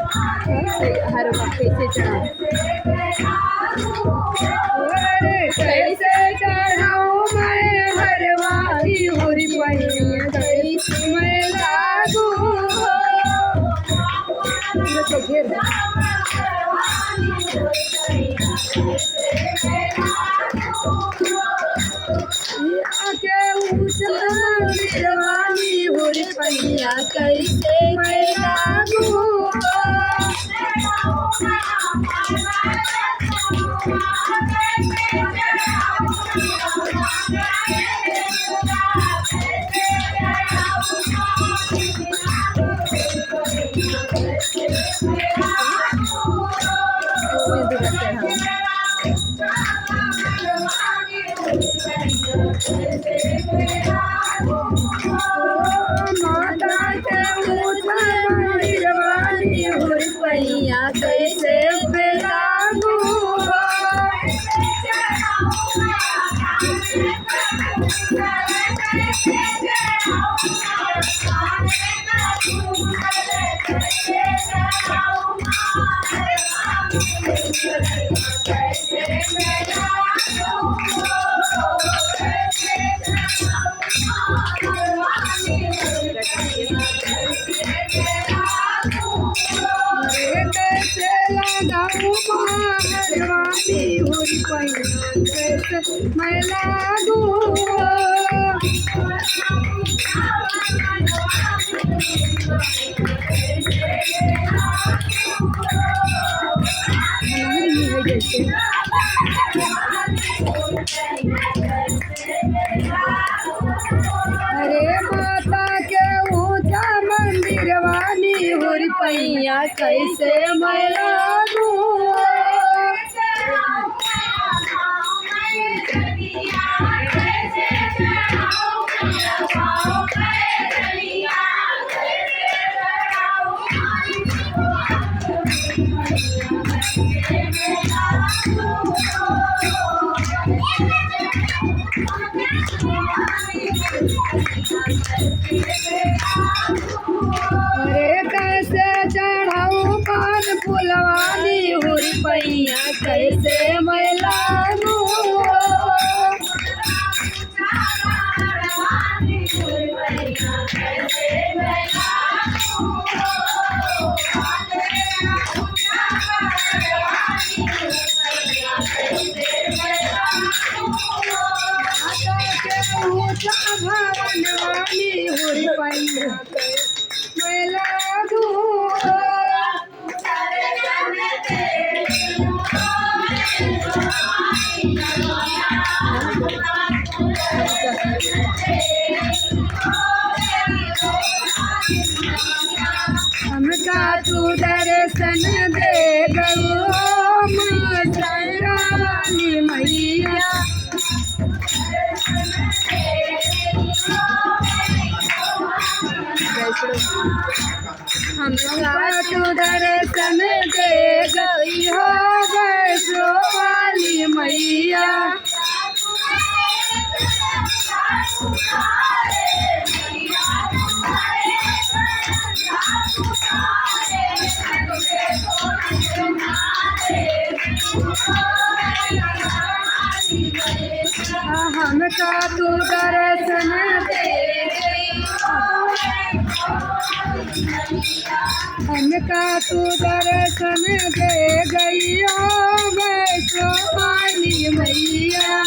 हरवा कैसे चढ़ाऊं कैसे चढ़ाऊं मैं हरवा की होरी पैया कैसे मैं लागू के ऊंचानी होरी पैया कैसे मैं लागू माता के ऊंचानी होरी पैया कैसे लागू कैसे लगाऊं हरवानी होरी पैया कैसे मैं लागू अरे माता के ऊंचा मंदिर वाली होरी पैया कैसे मैं लागू अरे कैसे चढ़ाऊं पान फुलवानी होरी पैया कैसे मैं लागू भवन वाली होरी पैया मैं लागू हमका तू दर्शन दे गयो माता वाली मैया हमका तू दर्शन दे गई हो वैष्णो वाली मैया हमका तू दर्शन दे हमका तू दर्शन दे गई हो वैष्णो वाली मैया